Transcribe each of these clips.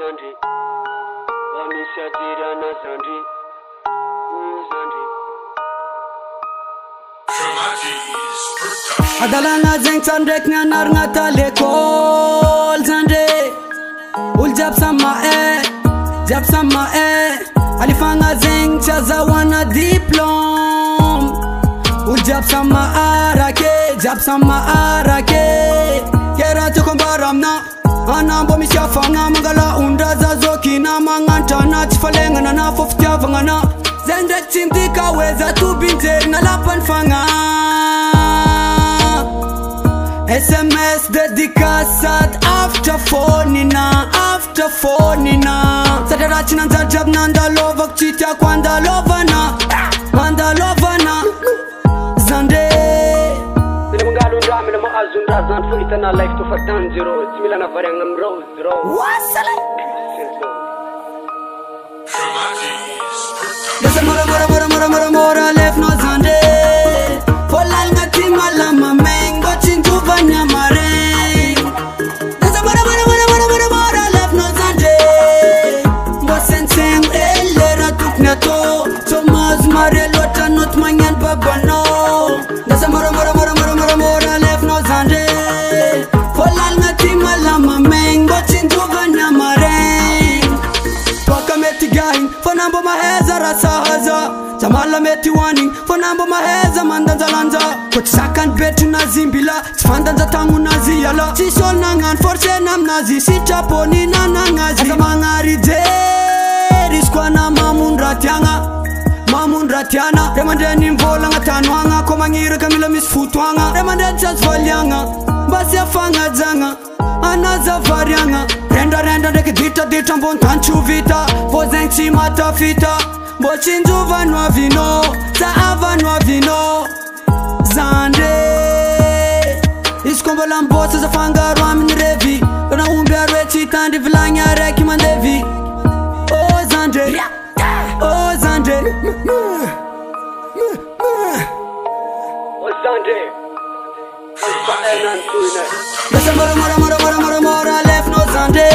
Zandi, Wamisha Dirana Zandi, Zandi. Adalana zeng sandrek nganar ngatale kol Zandi, ul jab sama alifanga zeng chaza wana diplom, ul jab sama arake, kera tukombaramna. Anambo mishafanga magala unda zazokina mangantana chifalengana na foftiavangana zendek chimdika weza tubinter na lapanfanga SMS dedikasat after phonina sadarachina nzajab nandalova kuchita kwandalovana Zande Azunda zan fu itana life to fatan zero simila na varangam rose wasala Desa mora left no Zande Folal ngati malama mengo chinjuva nyamare Desa mora left no Zande Bo senseng elera tuknato Thomas mare lota not manyan babano Desa mora left no Zande Folal ngati malama mengo chinjuva nyamare Paka meti gahin Fonambo maheza rasahaza Tamala meti warning Fonambo maheza mandanzalanza Kotisakan betu nazimbila Tifandanza tangu naziyala Chisol nangan forse namnazi Sichaponi nanangazi Asa mangari deri Skwana mamundratiana Remandeni mvola nga tanwanga Komangire kamila misfutwanga Remandeni chasvalyanga Basi afanga zanga Anaza varianga Renda deke dita mbontanchu vita Pozengchi matafita Bochinju vanwa vino Saava vino Zande Iskombola mbosa za fangarwa mnirevi Dona umbea rechi tandi vilanya reki mandevi Oh Zande Oh Zande Oh Zande Desa mora left no Zande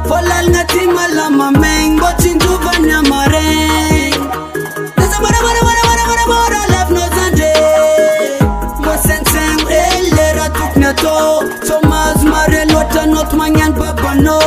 Folal ngati malama mengo chinjuva nyamare Desa mora left no Zande Bo senseng elera tuknato Thomas mare lota not manyan babano